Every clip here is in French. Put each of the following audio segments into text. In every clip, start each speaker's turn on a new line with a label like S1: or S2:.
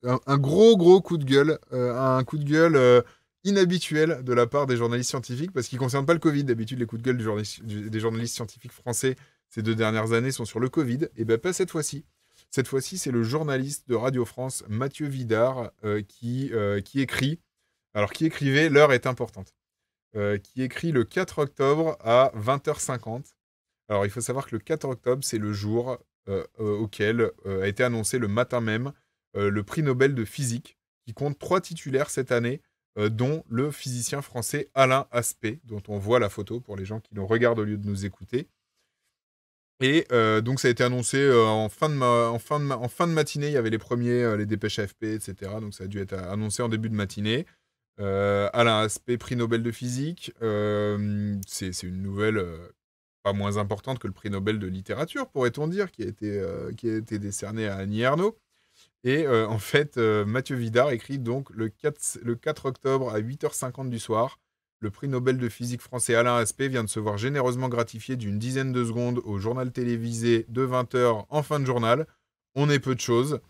S1: un gros coup de gueule, un coup de gueule inhabituel de la part des journalistes scientifiques, parce qu'il ne concerne pas le Covid. D'habitude, les coups de gueule des journalistes scientifiques français ces 2 dernières années sont sur le Covid. Et bien, pas cette fois-ci. Cette fois-ci, c'est le journaliste de Radio France, Mathieu Vidard, qui écrit. Alors, qui écrivait L'heure est importante. Qui écrit le 4 octobre à 20h50. Alors, il faut savoir que le 4 octobre, c'est le jour auquel a été annoncé le matin même le prix Nobel de physique, qui compte 3 titulaires cette année, dont le physicien français Alain Aspect, dont on voit la photo pour les gens qui nous regardent au lieu de nous écouter. Et donc, ça a été annoncé en fin de matinée. Il y avait les premiers, les dépêches AFP, etc. Donc, ça a dû être annoncé en début de matinée. Alain Aspect, prix Nobel de physique. C'est une nouvelle pas moins importante que le prix Nobel de littérature, pourrait-on dire, qui a été décerné à Annie Ernaux. Et en fait, Mathieu Vidard écrit donc le 4 octobre à 8h50 du soir. Le prix Nobel de physique français Alain Aspect vient de se voir généreusement gratifié d'une dizaine de secondes au journal télévisé de 20h en fin de journal. On est peu de choses.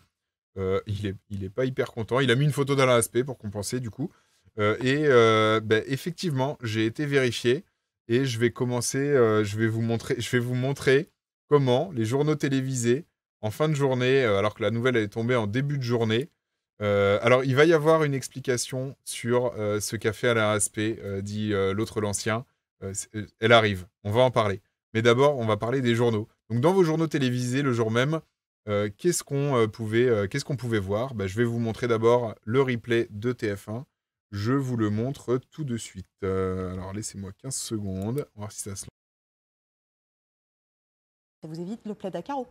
S1: Il est pas hyper content. Il a mis une photo d'Alain Aspect pour compenser du coup. Effectivement, j'ai été vérifié et je vais commencer. Je vais vous montrer comment les journaux télévisés en fin de journée, alors que la nouvelle elle est tombée en début de journée. Alors, il va y avoir une explication sur ce qu'a fait Alain Aspect, dit l'autre l'ancien. Elle arrive, on va en parler. Mais d'abord, on va parler des journaux. Donc, dans vos journaux télévisés, le jour même, qu'est-ce qu'on pouvait voir? Je vais vous montrer d'abord le replay de TF1. Je vous le montre tout de suite. Alors, laissez-moi 15 secondes. On va voir si ça se lance.
S2: Ça vous évite le plaid à carreaux.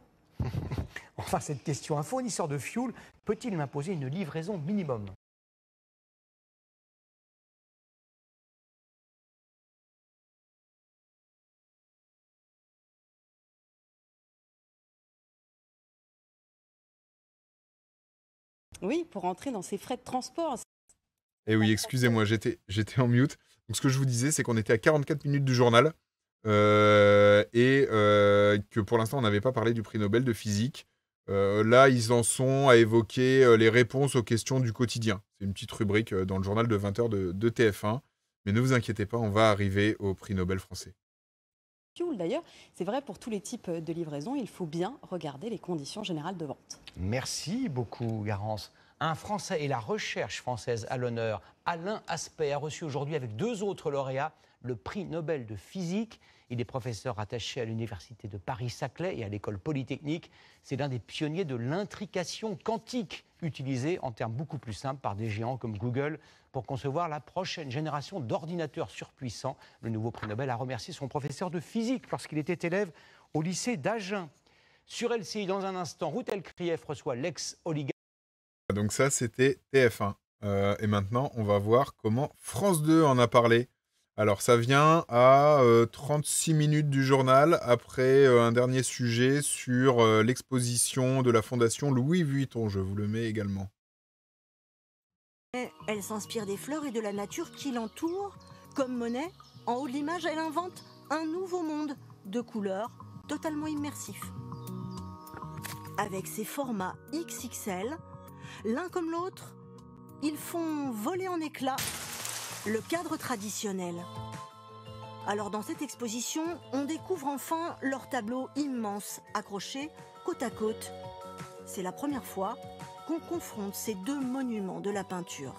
S3: Enfin, cette question, un fournisseur de fioul peut-il m'imposer une livraison minimum?
S2: Oui, pour entrer dans ces frais de transport.
S1: Eh oui, excusez-moi, j'étais en mute. Donc, ce que je vous disais, c'est qu'on était à 44 minutes du journal que pour l'instant, on n'avait pas parlé du prix Nobel de physique. Là, ils en sont à évoquer les réponses aux questions du quotidien. C'est une petite rubrique dans le journal de 20h de TF1. Mais ne vous inquiétez pas, on va arriver au prix Nobel français.
S2: D'ailleurs, c'est vrai pour tous les types de livraison, il faut bien regarder les conditions générales de vente.
S3: Merci beaucoup, Garance. Un Français et la recherche française à l'honneur, Alain Aspect, a reçu aujourd'hui avec 2 autres lauréats le prix Nobel de physique. Il est professeur rattaché à l'université de Paris-Saclay et à l'école polytechnique. C'est l'un des pionniers de l'intrication quantique, utilisée en termes beaucoup plus simples par des géants comme Google pour concevoir la prochaine génération d'ordinateurs surpuissants. Le nouveau prix Nobel a remercié son professeur de physique lorsqu'il était élève au lycée d'Agen. Sur LCI, dans un instant, Ruth Elkrief reçoit l'ex-oligarque.
S1: Donc ça, c'était TF1. Et maintenant, on va voir comment France 2 en a parlé. Alors, ça vient à 36 minutes du journal, après un dernier sujet sur l'exposition de la Fondation Louis Vuitton. Je vous le mets également.
S4: Elle s'inspire des fleurs et de la nature qui l'entourent. Comme Monet, en haut de l'image, elle invente un nouveau monde de couleurs totalement immersif. Avec ses formats XXL, l'un comme l'autre, ils font voler en éclats le cadre traditionnel. Alors dans cette exposition, on découvre enfin leurs tableaux immenses accrochés côte à côte. C'est la première fois qu'on confronte ces 2 monuments de la peinture.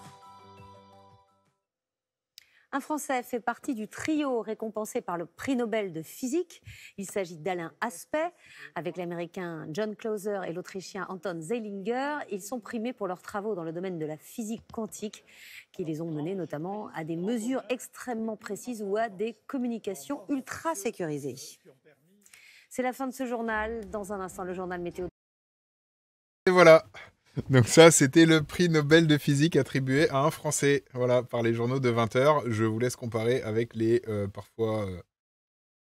S5: Un Français fait partie du trio récompensé par le prix Nobel de physique. Il s'agit d'Alain Aspect, avec l'Américain John Clauser et l'Autrichien Anton Zeilinger. Ils sont primés pour leurs travaux dans le domaine de la physique quantique, qui les ont menés notamment à des mesures extrêmement précises ou à des communications ultra sécurisées. C'est la fin de ce journal. Dans un instant, le journal météo.
S1: Et voilà. Donc ça, c'était le prix Nobel de physique attribué à un Français, voilà, par les journaux de 20h. Je vous laisse comparer avec les parfois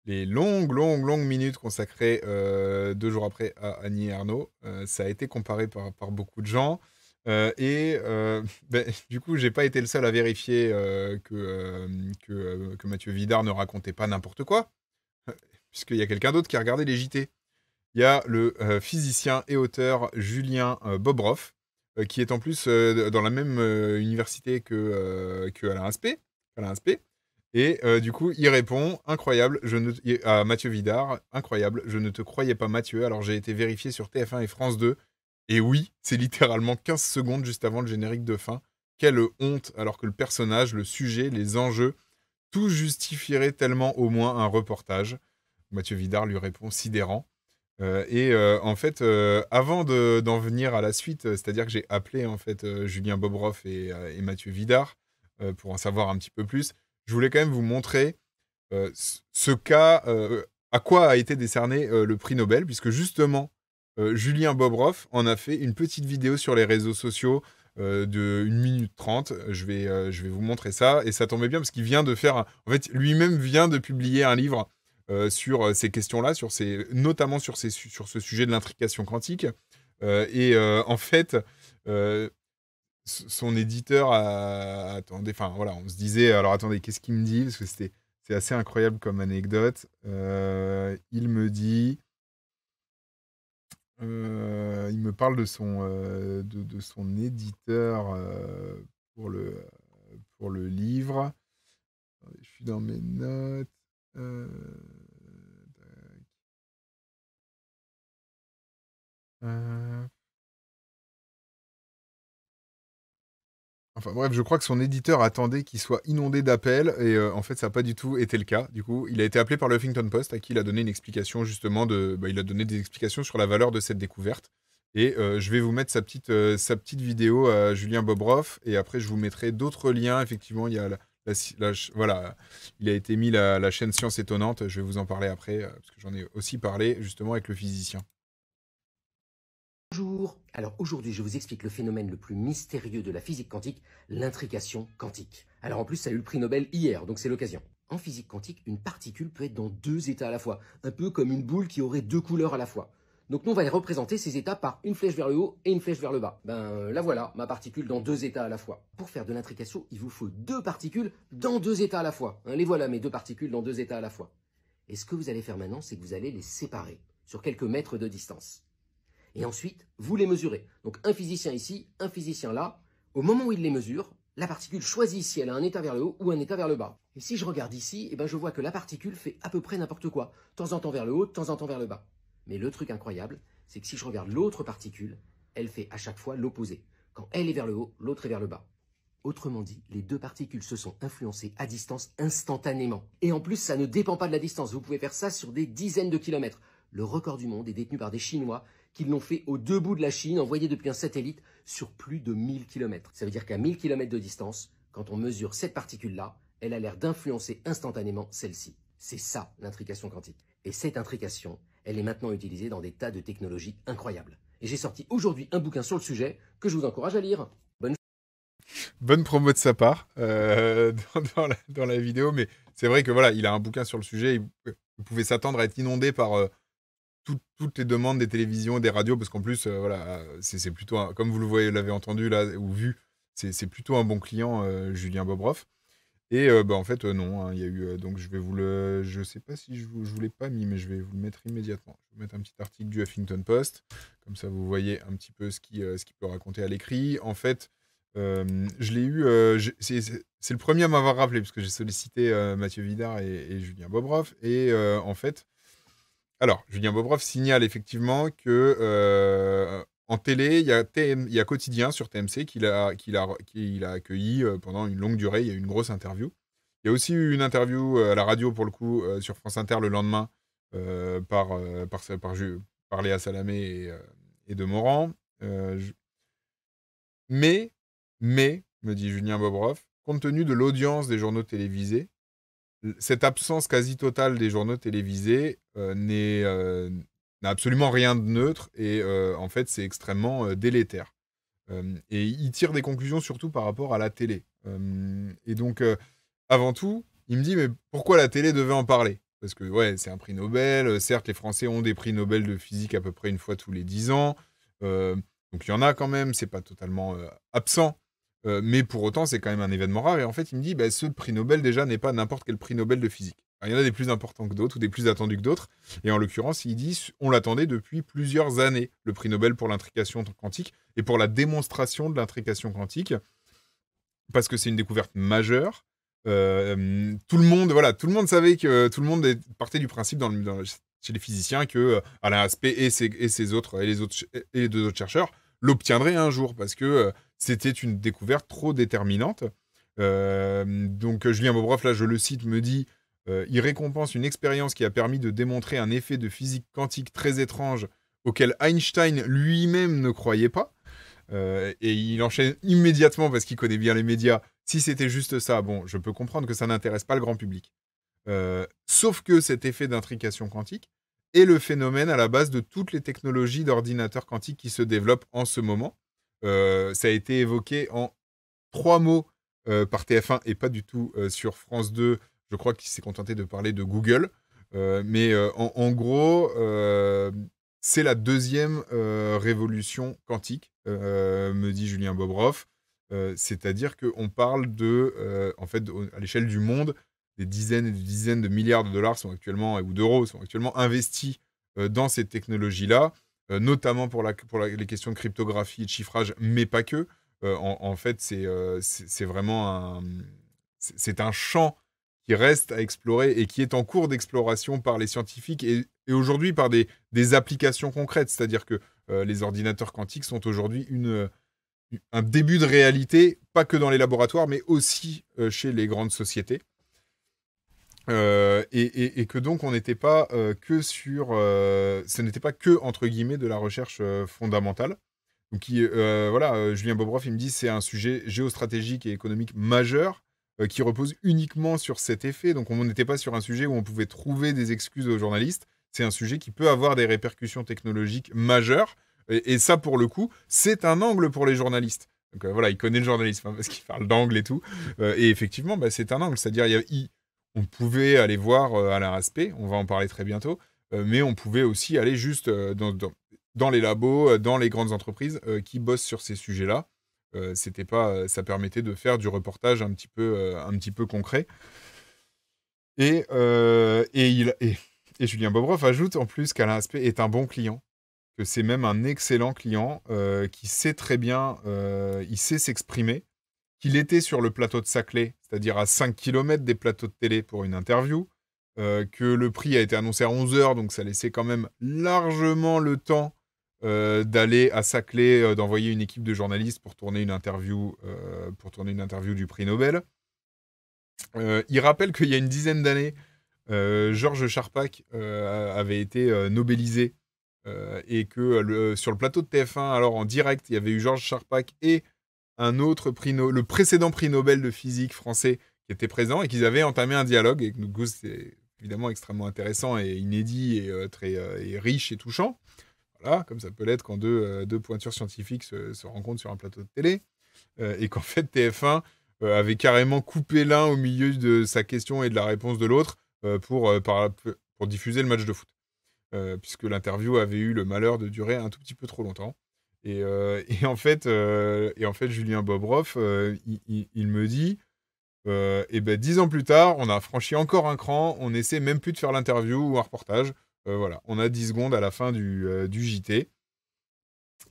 S1: les longues minutes consacrées 2 jours après à Annie Ernaux. Ça a été comparé par beaucoup de gens. Du coup, j'ai pas été le seul à vérifier que Mathieu Vidard ne racontait pas n'importe quoi, puisqu'il y a quelqu'un d'autre qui a regardé les JT. Il y a le physicien et auteur Julien Bobroff qui est en plus dans la même université que Alain Aspect. Et du coup, il répond, incroyable, à Mathieu Vidard, incroyable, je ne te croyais pas Mathieu, alors j'ai été vérifié sur TF1 et France 2, et oui, c'est littéralement 15 secondes juste avant le générique de fin. Quelle honte, alors que le personnage, le sujet, les enjeux, tout justifierait tellement au moins un reportage. Mathieu Vidard lui répond sidérant. En fait, avant d'en venir à la suite, c'est-à-dire que j'ai appelé en fait Julien Bobroff et Mathieu Vidard pour en savoir un petit peu plus. Je voulais quand même vous montrer ce cas, à quoi a été décerné le prix Nobel, puisque justement, Julien Bobroff en a fait une petite vidéo sur les réseaux sociaux de 1 minute 30. Je vais vous montrer ça, et ça tombait bien parce qu'il vient de faire... En fait, lui-même vient de publier un livre sur ces questions-là, notamment sur ce sujet de l'intrication quantique. En fait... son éditeur attendez, enfin voilà, on se disait, alors attendez, qu'est-ce qu'il me dit, parce que c'est assez incroyable comme anecdote. Il me dit, il me parle de son éditeur pour le livre. Je suis dans mes notes. Enfin bref, je crois que son éditeur attendait qu'il soit inondé d'appels, et en fait ça n'a pas du tout été le cas. Du coup, il a été appelé par le Huffington Post, à qui il a donné une explication justement il a donné des explications sur la valeur de cette découverte. Et je vais vous mettre sa petite vidéo à Julien Bobroff, et après je vous mettrai d'autres liens. Effectivement, il y a voilà, il a été mis la chaîne Science Étonnante. Je vais vous en parler après, parce que j'en ai aussi parlé justement avec le physicien.
S6: Bonjour. Alors aujourd'hui, je vous explique le phénomène le plus mystérieux de la physique quantique, l'intrication quantique. Alors en plus, ça a eu le prix Nobel hier, donc c'est l'occasion. En physique quantique, une particule peut être dans 2 états à la fois, un peu comme une boule qui aurait 2 couleurs à la fois. Donc nous, on va les représenter ces états par une flèche vers le haut et une flèche vers le bas. La voilà, ma particule dans 2 états à la fois. Pour faire de l'intrication, il vous faut 2 particules dans 2 états à la fois. Les voilà, mes 2 particules dans 2 états à la fois. Et ce que vous allez faire maintenant, c'est que vous allez les séparer sur quelques mètres de distance. Et ensuite, vous les mesurez. Donc un physicien ici, un physicien là. Au moment où il les mesure, la particule choisit si elle a un état vers le haut ou un état vers le bas. Et si je regarde ici, je vois que la particule fait à peu près n'importe quoi. De temps en temps vers le haut, de temps en temps vers le bas. Mais le truc incroyable, c'est que si je regarde l'autre particule, elle fait à chaque fois l'opposé. Quand elle est vers le haut, l'autre est vers le bas. Autrement dit, les 2 particules se sont influencées à distance instantanément. Et en plus, ça ne dépend pas de la distance. Vous pouvez faire ça sur des dizaines de kilomètres. Le record du monde est détenu par des Chinois qui l'ont fait aux 2 bouts de la Chine, envoyé depuis un satellite sur plus de 1000 km. Ça veut dire qu'à 1000 km de distance, quand on mesure cette particule-là, elle a l'air d'influencer instantanément celle-ci. C'est ça, l'intrication quantique. Et cette intrication, elle est maintenant utilisée dans des tas de technologies incroyables. Et j'ai sorti aujourd'hui un bouquin sur le sujet que je vous encourage à lire.
S1: Bonne promo de sa part dans la vidéo, mais c'est vrai que voilà, il a un bouquin sur le sujet. Vous pouvez s'attendre à être inondé par toutes les demandes des télévisions, des radios, parce qu'en plus, voilà, c'est plutôt, comme vous l'avez entendu là ou vu, c'est plutôt un bon client, Julien Bobroff. Et en fait, non, hein, il y a eu, donc je sais pas si je vous l'ai pas mis, mais je vais vous le mettre immédiatement. Je vais vous mettre un petit article du Huffington Post, comme ça vous voyez un petit peu ce qu'il peut raconter à l'écrit. En fait, je l'ai eu, c'est le premier à m'avoir rappelé, parce que j'ai sollicité Mathieu Vidard et Julien Bobroff, et en fait, alors, Julien Bobroff signale effectivement que en télé, il y a Quotidien sur TMC qu'il a accueilli pendant une longue durée. Il y a eu une grosse interview. Il y a aussi eu une interview à la radio, pour le coup, sur France Inter le lendemain, par Léa Salamé et de Morand. Mais, me dit Julien Bobroff, compte tenu de l'audience des journaux télévisés, cette absence quasi totale des journaux télévisés n'a absolument rien de neutre, et en fait c'est extrêmement délétère. Et il tire des conclusions surtout par rapport à la télé. Et donc avant tout, il me dit mais pourquoi la télé devait en parler? Parce que ouais, c'est un prix Nobel, certes les Français ont des prix Nobel de physique à peu près une fois tous les 10 ans, donc il y en a quand même, c'est pas totalement absent. Mais pour autant, c'est quand même un événement rare. Et en fait, il me dit, ce prix Nobel, déjà, n'est pas n'importe quel prix Nobel de physique. Alors, il y en a des plus importants que d'autres, ou des plus attendus que d'autres. Et en l'occurrence, il dit, on l'attendait depuis plusieurs années, le prix Nobel pour l'intrication quantique. et pour la démonstration de l'intrication quantique, parce que c'est une découverte majeure. Tout le monde savait que tout le monde partait du principe chez les physiciens que Alain Aspect et les deux autres chercheurs l'obtiendraient un jour parce que c'était une découverte trop déterminante. Donc Julien Bobroff, là je le cite, me dit il récompense une expérience qui a permis de démontrer un effet de physique quantique très étrange auquel Einstein lui-même ne croyait pas. Et il enchaîne immédiatement parce qu'il connaît bien les médias. Si c'était juste ça, bon, je peux comprendre que ça n'intéresse pas le grand public. Sauf que cet effet d'intrication quantique est le phénomène à la base de toutes les technologies d'ordinateurs quantiques qui se développent en ce moment. Ça a été évoqué en 3 mots par TF1 et pas du tout sur France 2. Je crois qu'il s'est contenté de parler de Google. Mais en gros, c'est la deuxième révolution quantique, me dit Julien Bobroff. C'est-à-dire qu'on parle en fait, à l'échelle du monde, des dizaines et des dizaines de milliards de dollars ou d'euros sont actuellement investis dans ces technologies-là, notamment pour les questions de cryptographie et de chiffrage, mais pas que. En fait, c'est vraiment c'est un champ qui reste à explorer et qui est en cours d'exploration par les scientifiques et aujourd'hui par des applications concrètes. C'est-à-dire que les ordinateurs quantiques sont aujourd'hui un début de réalité, pas que dans les laboratoires, mais aussi chez les grandes sociétés. Et que donc on n'était pas ce n'était pas que, entre guillemets, de la recherche fondamentale. Donc Julien Bobroff, il me dit c'est un sujet géostratégique et économique majeur qui repose uniquement sur cet effet. Donc on n'était pas sur un sujet où on pouvait trouver des excuses aux journalistes. C'est un sujet qui peut avoir des répercussions technologiques majeures. Et ça, pour le coup, c'est un angle pour les journalistes. Donc il connaît le journalisme parce qu'il parle d'angle et tout. Et effectivement, c'est un angle. C'est-à-dire, on pouvait aller voir Alain Aspect, on va en parler très bientôt, mais on pouvait aussi aller juste dans les labos, dans les grandes entreprises qui bossent sur ces sujets-là. Ça permettait de faire du reportage un petit peu concret. Et Julien Bobroff ajoute en plus qu'Alain Aspect est un bon client, que c'est même un excellent client qui sait très bien, il sait s'exprimer, qu'il était sur le plateau de Saclay, c'est-à-dire à 5 km des plateaux de télé pour une interview, que le prix a été annoncé à 11h, donc ça laissait quand même largement le temps d'aller à Saclay, d'envoyer une équipe de journalistes pour tourner une interview du prix Nobel. Il rappelle qu'il y a une dizaine d'années, Georges Charpak avait été nobelisé et que sur le plateau de TF1, alors en direct, il y avait eu Georges Charpak et un autre le précédent prix Nobel de physique français qui était présent et qu'ils avaient entamé un dialogue. Et que c'est évidemment extrêmement intéressant et inédit et très riche et touchant. Voilà, comme ça peut l'être quand deux pointures scientifiques se rencontrent sur un plateau de télé. Et qu'en fait, TF1 avait carrément coupé l'un au milieu de sa question et de la réponse de l'autre pour diffuser le match de foot. Puisque l'interview avait eu le malheur de durer un tout petit peu trop longtemps. Et en fait, Julien Bobroff, il me dit, 10 ans plus tard, on a franchi encore un cran, on essaie même plus de faire l'interview ou un reportage. Voilà, on a 10 secondes à la fin du JT.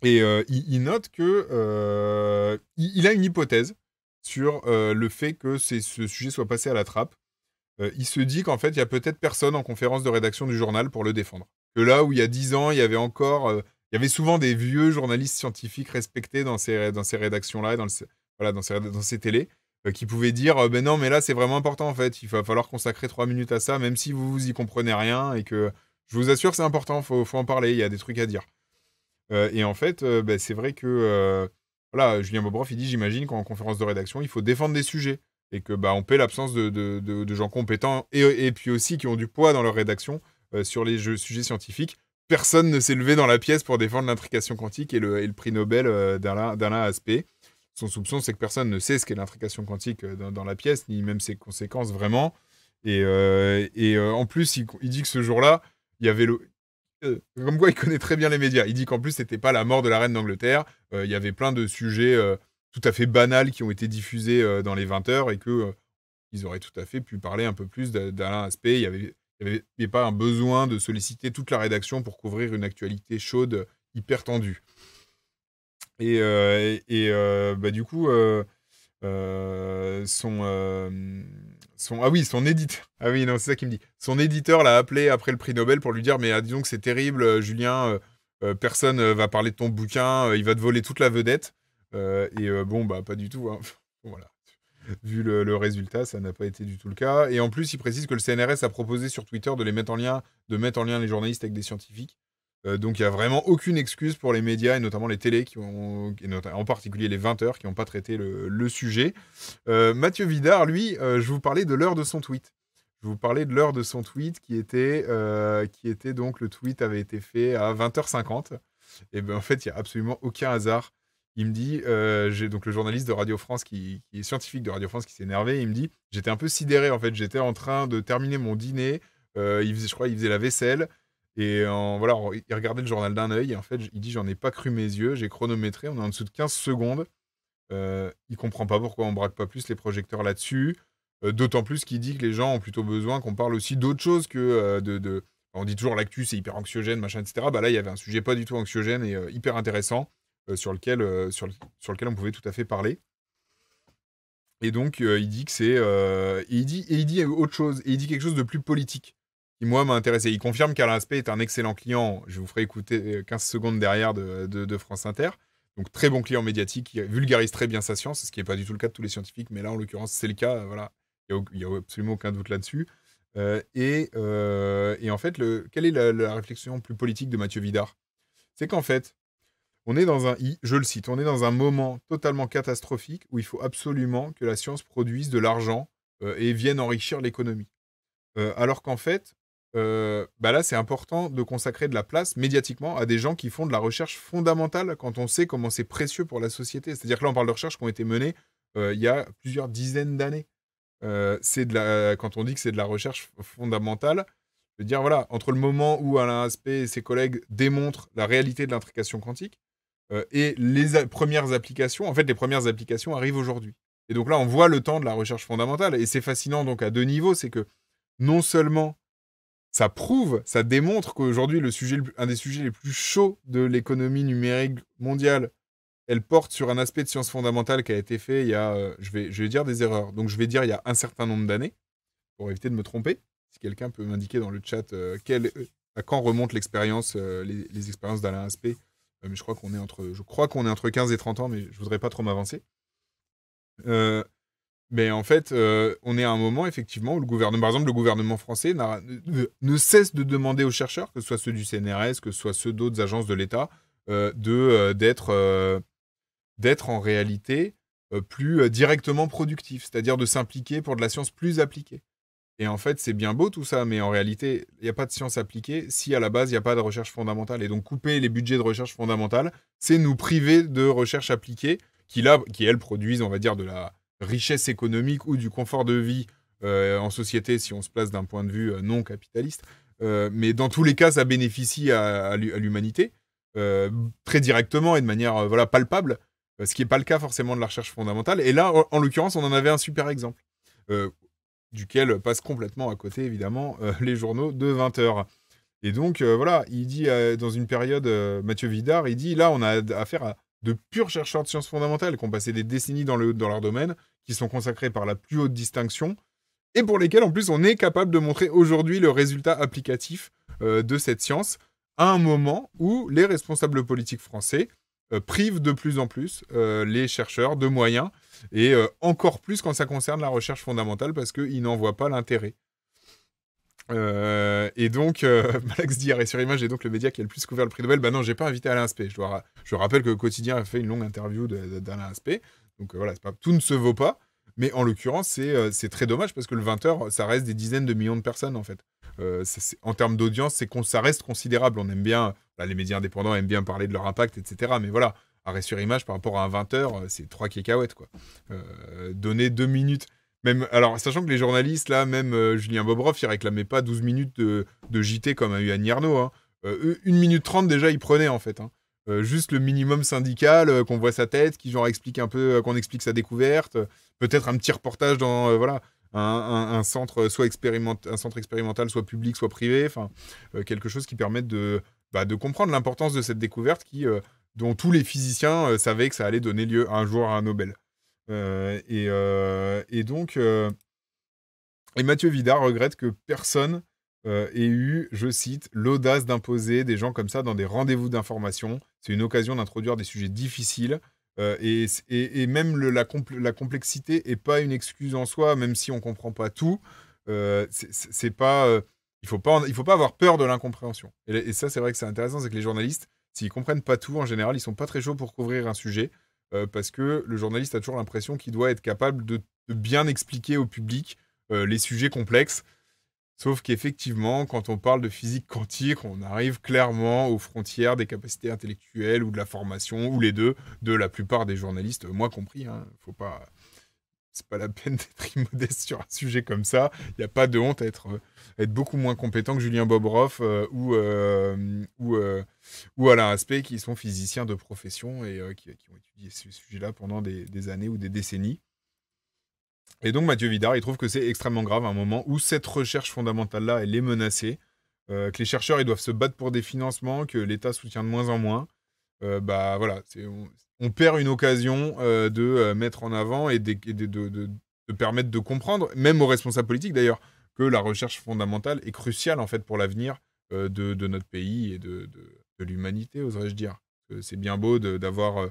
S1: Et il note que il a une hypothèse sur le fait que ce sujet soit passé à la trappe. Il se dit qu'en fait, il y a peut-être personne en conférence de rédaction du journal pour le défendre. Que là où il y a 10 ans, il y avait souvent des vieux journalistes scientifiques respectés dans ces rédactions-là, dans ces télés, qui pouvaient dire non, mais là, c'est vraiment important, en fait. Il va falloir consacrer 3 minutes à ça, même si vous y comprenez rien, et que je vous assure, c'est important, faut en parler, il y a des trucs à dire. Et en fait, c'est vrai que Julien Bobroff, il dit, j'imagine qu'en conférence de rédaction, il faut défendre des sujets, et que on paie l'absence de gens compétents, et puis aussi qui ont du poids dans leur rédaction sur les sujets scientifiques. Personne ne s'est levé dans la pièce pour défendre l'intrication quantique et le prix Nobel d'Alain Aspect. Son soupçon, c'est que personne ne sait ce qu'est l'intrication quantique dans la pièce, ni même ses conséquences vraiment. Et en plus, il dit que ce jour-là, il y avait comme quoi il connaît très bien les médias. Il dit qu'en plus, c'était pas la mort de la reine d'Angleterre. Il y avait plein de sujets tout à fait banals qui ont été diffusés dans les 20h et qu'ils auraient tout à fait pu parler un peu plus d'Alain Aspect. Il n'y avait pas un besoin de solliciter toute la rédaction pour couvrir une actualité chaude, hyper tendue. Bah, du coup, son éditeur. Ah oui, non, c'est ça qu'il me dit. Son éditeur l'a appelé après le prix Nobel pour lui dire, mais disons que c'est terrible, Julien, personne va parler de ton bouquin, il va te voler toute la vedette. Bon, bah, pas du tout, hein. Voilà. Vu le résultat, ça n'a pas été du tout le cas. Et en plus, il précise que le CNRS a proposé sur Twitter de mettre en lien les journalistes avec des scientifiques. Donc il n'y a vraiment aucune excuse pour les médias, et notamment les télés, en particulier les 20h, qui n'ont pas traité le sujet. Mathieu Vidard, lui, je vous parlais de l'heure de son tweet. Je vous parlais de l'heure de son tweet qui était donc, le tweet avait été fait à 20h50. Et ben en fait, il n'y a absolument aucun hasard. Il me dit, j'ai donc le journaliste de Radio France qui est scientifique de Radio France qui s'est énervé. Il me dit, j'étais un peu sidéré en fait. J'étais en train de terminer mon dîner. Il faisait la vaisselle. Et voilà, il regardait le journal d'un œil. Et en fait, il dit, j'en ai pas cru mes yeux. J'ai chronométré. On est en dessous de 15 secondes. Il comprend pas pourquoi on braque pas plus les projecteurs là-dessus. D'autant plus qu'il dit que les gens ont plutôt besoin qu'on parle aussi d'autre chose que on dit toujours l'actu, c'est hyper anxiogène, machin, etc. Bah là, il y avait un sujet pas du tout anxiogène et hyper intéressant sur lequel on pouvait tout à fait parler. Et donc, il dit que c'est... il dit autre chose. Et il dit quelque chose de plus politique qui, moi, m'a intéressé. Il confirme qu'Alain Aspect est un excellent client. Je vous ferai écouter 15 secondes derrière de France Inter. Donc, très bon client médiatique qui vulgarise très bien sa science, ce qui n'est pas du tout le cas de tous les scientifiques. Mais là, en l'occurrence, c'est le cas. Voilà. Il n'y a absolument aucun doute là-dessus. Et en fait, quelle est la réflexion plus politique de Mathieu Vidard? C'est qu'en fait, je le cite, on est dans un moment totalement catastrophique où il faut absolument que la science produise de l'argent et vienne enrichir l'économie. Alors qu'en fait, là, c'est important de consacrer de la place médiatiquement à des gens qui font de la recherche fondamentale quand on sait comment c'est précieux pour la société. C'est-à-dire que là, on parle de recherches qui ont été menées il y a plusieurs dizaines d'années. Quand on dit que c'est de la recherche fondamentale, je veux dire, voilà, entre le moment où Alain Aspect et ses collègues démontrent la réalité de l'intrication quantique et les premières applications, en fait, les premières applications arrivent aujourd'hui. Et donc là, on voit le temps de la recherche fondamentale. Et c'est fascinant donc à deux niveaux. C'est que non seulement ça démontre qu'aujourd'hui, un des sujets les plus chauds de l'économie numérique mondiale, elle porte sur un aspect de science fondamentale qui a été fait il y a, je vais dire des erreurs, donc je vais dire il y a un certain nombre d'années, pour éviter de me tromper. Si quelqu'un peut m'indiquer dans le chat à quand remonte l'expérience, les expériences d'Alain Aspect, mais je crois qu'on est entre 15 et 30 ans, mais je voudrais pas trop m'avancer. Mais en fait, on est à un moment, effectivement, où par exemple, le gouvernement français ne cesse de demander aux chercheurs, que ce soit ceux du CNRS, que ce soit ceux d'autres agences de l'État, d'être en réalité plus directement productif, c'est-à-dire de s'impliquer pour de la science plus appliquée. Et en fait, c'est bien beau tout ça, mais en réalité, il n'y a pas de science appliquée si à la base, il n'y a pas de recherche fondamentale. Et donc, couper les budgets de recherche fondamentale, c'est nous priver de recherche appliquée qui, elles, produisent, on va dire, de la richesse économique ou du confort de vie en société, si on se place d'un point de vue non capitaliste. Mais dans tous les cas, ça bénéficie à l'humanité, très directement et de manière palpable, ce qui n'est pas le cas forcément de la recherche fondamentale. Et là, en l'occurrence, on en avait un super exemple, duquel passent complètement à côté, évidemment, les journaux de 20h. Et donc, voilà, il dit, dans une période, Mathieu Vidard, il dit, là, on a affaire à de purs chercheurs de sciences fondamentales qui ont passé des décennies dans leur domaine, qui sont consacrés par la plus haute distinction, et pour lesquels, en plus, on est capable de montrer aujourd'hui le résultat applicatif de cette science, à un moment où les responsables politiques français privent de plus en plus les chercheurs de moyens, et encore plus quand ça concerne la recherche fondamentale, parce qu'ils n'en voient pas l'intérêt. Et donc, Malax dit Arrêt sur Image est donc le média qui a le plus couvert le prix Nobel. Bah non, j'ai pas invité Alain Aspect. Je rappelle que le Quotidien a fait une longue interview d'Alain Aspect. Donc voilà, tout ne se vaut pas. Mais en l'occurrence, c'est très dommage parce que le 20h, ça reste des dizaines de millions de personnes en fait. En termes d'audience, ça reste considérable. On aime bien, les médias indépendants aiment bien parler de leur impact, etc. Mais voilà, Arrêt sur Image par rapport à un 20h, c'est 3 cacahuètes quoi. Donner 2 minutes. Même, alors, sachant que les journalistes, là, même Julien Bobroff, il réclamait pas 12 minutes de JT comme a eu Annie Ernaux. Hein. 1 minute 30, déjà, il prenait, en fait. Hein. Juste le minimum syndical, qu'on voit sa tête, qu'on explique sa découverte. Peut-être un petit reportage dans, un centre, un centre expérimental, soit public, soit privé. Enfin, quelque chose qui permette de comprendre l'importance de cette découverte qui, dont tous les physiciens savaient que ça allait donner lieu un jour à un Nobel. Et donc, Mathieu Vidard regrette que personne ait eu, je cite, l'audace d'imposer des gens comme ça dans des rendez-vous d'information. C'est une occasion d'introduire des sujets difficiles. Et même la complexité n'est pas une excuse en soi, même si on ne comprend pas tout. C'est pas, il faut pas avoir peur de l'incompréhension. Et ça, c'est vrai que c'est intéressant, c'est que les journalistes, s'ils comprennent pas tout, en général, ils sont pas très chauds pour couvrir un sujet, parce que le journaliste a toujours l'impression qu'il doit être capable de bien expliquer au public les sujets complexes. Sauf qu'effectivement, quand on parle de physique quantique, on arrive clairement aux frontières des capacités intellectuelles ou de la formation, ou les deux, de la plupart des journalistes, moi compris. Faut pas... C'est pas la peine d'être immodeste sur un sujet comme ça. Il n'y a pas de honte à être beaucoup moins compétent que Julien Bobroff ou Alain Aspect, qui sont physiciens de profession et qui ont étudié ce sujet-là pendant des années ou des décennies. Et donc Mathieu Vidard, il trouve que c'est extrêmement grave à un moment où cette recherche fondamentale-là, elle est menacée, que les chercheurs ils doivent se battre pour des financements, que l'État soutient de moins en moins. Voilà, on perd une occasion de mettre en avant et de permettre de comprendre, même aux responsables politiques d'ailleurs, que la recherche fondamentale est cruciale en fait pour l'avenir de notre pays et de l'humanité, oserais-je dire. C'est bien beau d'avoir...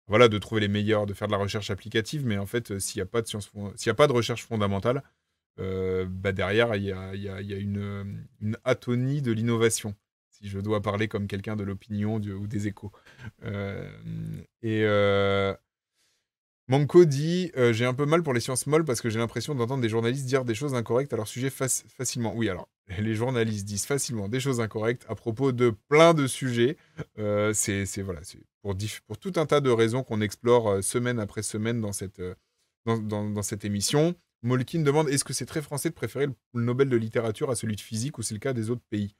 S1: Voilà, de trouver les meilleurs, de faire de la recherche applicative, mais en fait, s'il n'y a pas de recherche fondamentale, derrière, il y a une atonie de l'innovation, si je dois parler comme quelqu'un de l'opinion ou des Échos. Manco dit j'ai un peu mal pour les sciences molles parce que j'ai l'impression d'entendre des journalistes dire des choses incorrectes à leur sujet facilement. Oui, alors, les journalistes disent facilement des choses incorrectes à propos de plein de sujets. C'est pour tout un tas de raisons qu'on explore semaine après semaine dans cette émission. Molkin demande est-ce que c'est très français de préférer le Nobel de littérature à celui de physique ou c'est le cas des autres pays?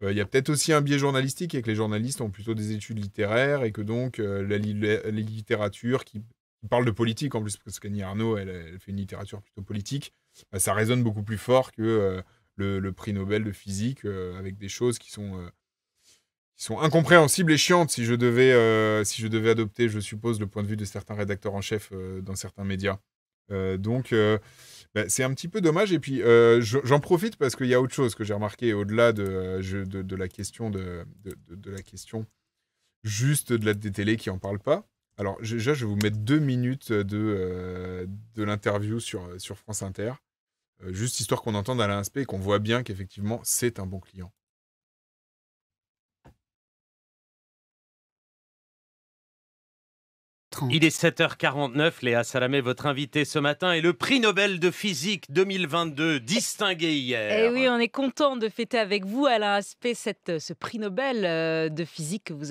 S1: Il y a peut-être aussi un biais journalistique et que les journalistes ont plutôt des études littéraires et que donc la littérature qui parle de politique en plus, parce qu'Annie Ernaux, elle fait une littérature plutôt politique, ça résonne beaucoup plus fort que le prix Nobel de physique, avec des choses qui sont incompréhensibles et chiantes si je devais adopter, je suppose, le point de vue de certains rédacteurs en chef dans certains médias. Donc, c'est un petit peu dommage. Et puis, j'en profite parce qu'il y a autre chose que j'ai remarqué au-delà de la question de la question juste des télés qui en parlent pas. Alors, déjà, je vais vous mettre 2 minutes de l'interview sur France Inter, juste histoire qu'on entende Alain Aspect et qu'on voit bien qu'effectivement, c'est un bon client.
S7: Il est 7h49, Léa Salamé, votre invitée ce matin, et le prix Nobel de physique 2022, distingué hier.
S8: Et oui, on est content de fêter avec vous, Alain Aspect, ce prix Nobel de physique que vous avez.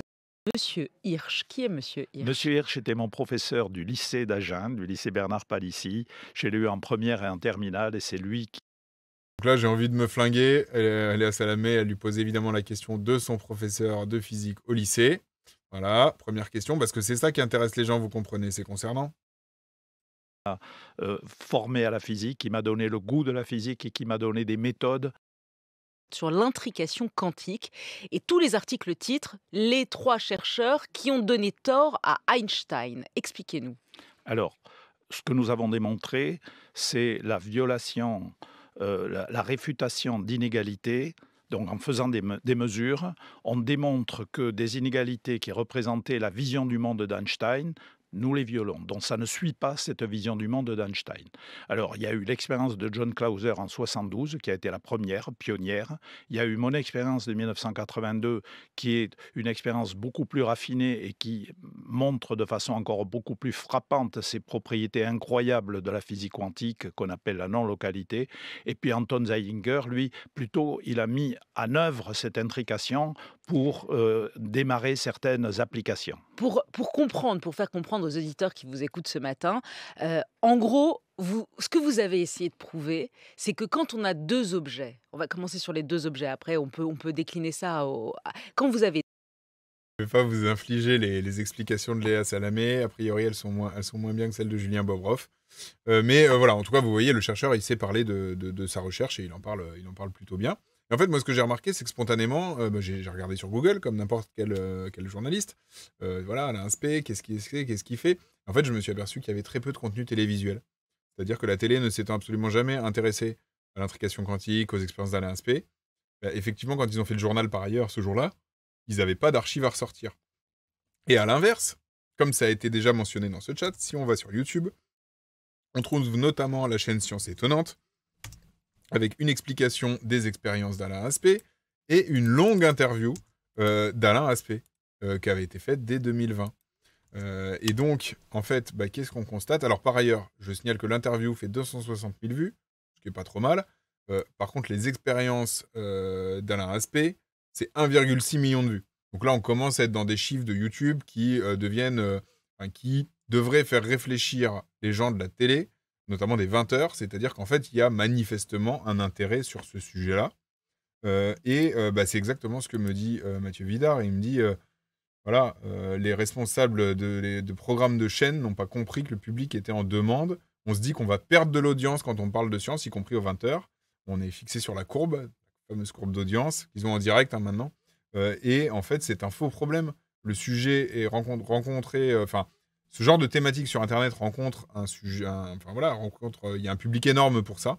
S8: Monsieur Hirsch, qui est Monsieur Hirsch?
S9: Monsieur Hirsch était mon professeur du lycée d'Agen, du lycée Bernard Palissy. Je l'ai eu en première et en terminale, et c'est lui qui...
S1: Donc là, j'ai envie de me flinguer. Léa Salamé, elle lui pose évidemment la question de son professeur de physique au lycée. Voilà, première question, parce que c'est ça qui intéresse les gens, vous comprenez, c'est concernant.
S9: Formé à la physique, qui m'a donné le goût de la physique et qui m'a donné des méthodes.
S8: Sur l'intrication quantique et tous les articles titrent « Les 3 chercheurs qui ont donné tort à Einstein ». Expliquez-nous.
S9: Alors, ce que nous avons démontré, c'est la violation, la réfutation d'inégalités. Donc, en faisant des mesures, on démontre que des inégalités qui représentaient la vision du monde d'Einstein, nous les violons. Donc, ça ne suit pas cette vision du monde d'Einstein. Alors, il y a eu l'expérience de John Clauser en 1972, qui a été la première, pionnière. Il y a eu mon expérience de 1982, qui est une expérience beaucoup plus raffinée et qui montre de façon encore beaucoup plus frappante ces propriétés incroyables de la physique quantique qu'on appelle la non-localité. Et puis, Anton Zeilinger, lui, plutôt, il a mis en œuvre cette intrication pour démarrer certaines applications.
S8: Pour comprendre, pour faire comprendre aux auditeurs qui vous écoutent ce matin, en gros, ce que vous avez essayé de prouver, c'est que quand on a 2 objets, on va commencer sur les 2 objets, après on peut décliner ça quand vous avez...
S1: Je ne vais pas vous infliger les explications de Léa Salamé, a priori elles sont moins bien que celles de Julien Bobroff. Mais voilà, en tout cas, vous voyez, le chercheur, il sait parler de sa recherche et il en parle plutôt bien. Et en fait, moi, ce que j'ai remarqué, c'est que spontanément, j'ai regardé sur Google, comme n'importe quel journaliste. Voilà, Alain Aspect, qu'est-ce qu'il fait? En fait, je me suis aperçu qu'il y avait très peu de contenu télévisuel. C'est-à-dire que la télé ne s'étant absolument jamais intéressée à l'intrication quantique, aux expériences d'Alain Aspect. Bah, effectivement, quand ils ont fait le journal par ailleurs ce jour-là, ils n'avaient pas d'archives à ressortir. Et à l'inverse, comme ça a été déjà mentionné dans ce chat, si on va sur YouTube, on trouve notamment la chaîne Science Étonnante, avec une explication des expériences d'Alain Aspect et une longue interview d'Alain Aspect, qui avait été faite dès 2020. Et donc, en fait, qu'est-ce qu'on constate? Alors, par ailleurs, je signale que l'interview fait 260 000 vues, ce qui n'est pas trop mal. Par contre, les expériences d'Alain Aspect, c'est 1,6 million de vues. Donc là, on commence à être dans des chiffres de YouTube qui qui devraient faire réfléchir les gens de la télé, notamment des 20h, c'est-à-dire qu'en fait, il y a manifestement un intérêt sur ce sujet-là. C'est exactement ce que me dit Mathieu Vidard. Il me dit, les responsables de programmes de chaîne n'ont pas compris que le public était en demande. On se dit qu'on va perdre de l'audience quand on parle de science, y compris aux 20h. On est fixé sur la courbe, la fameuse courbe d'audience, qu'ils ont en direct maintenant. Et en fait, c'est un faux problème. Le sujet est rencontré... ce genre de thématique sur Internet rencontre un sujet... il y a un public énorme pour ça.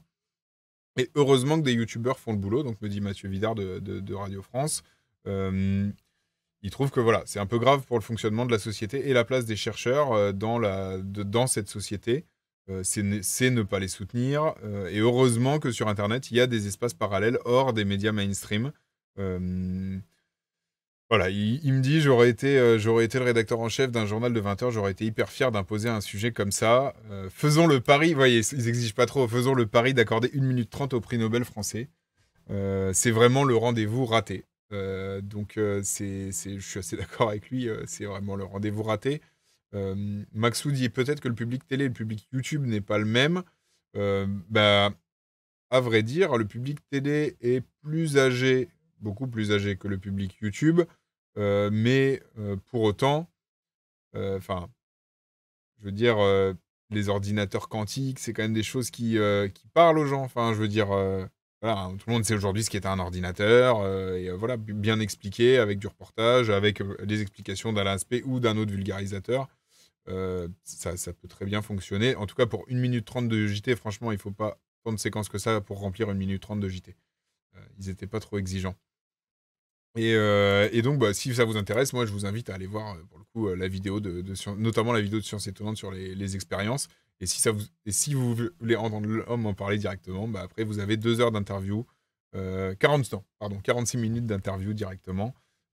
S1: Et heureusement que des youtubeurs font le boulot, donc me dit Mathieu Vidard de Radio France. Il trouve que c'est un peu grave pour le fonctionnement de la société et la place des chercheurs dans cette société. C'est ne pas les soutenir. Et heureusement que sur Internet, il y a des espaces parallèles hors des médias mainstream. Il me dit, j'aurais été le rédacteur en chef d'un journal de 20h, j'aurais été hyper fier d'imposer un sujet comme ça. Faisons le pari, voyez, ils exigent pas trop, faisons le pari d'accorder 1 minute 30 au prix Nobel français. C'est vraiment le rendez-vous raté. Je suis assez d'accord avec lui, c'est vraiment le rendez-vous raté. Maxou dit peut-être que le public télé et le public YouTube n'est pas le même. À vrai dire, le public télé est plus âgé, beaucoup plus âgé que le public YouTube, mais pour autant, les ordinateurs quantiques, c'est quand même des choses qui parlent aux gens. Tout le monde sait aujourd'hui ce qu'est un ordinateur, bien expliqué, avec du reportage, avec les explications d'Alain Aspect ou d'un autre vulgarisateur. Ça peut très bien fonctionner. En tout cas, pour 1 minute 30 de JT, franchement, il ne faut pas tant de séquences que ça pour remplir 1 minute 30 de JT. Ils n'étaient pas trop exigeants. Et donc, si ça vous intéresse, moi, je vous invite à aller voir, pour le coup, la vidéo notamment la vidéo de Science Étonnante sur les expériences. Et si vous voulez entendre l'homme en parler directement, après, vous avez 2 heures d'interview, 46 minutes d'interview directement.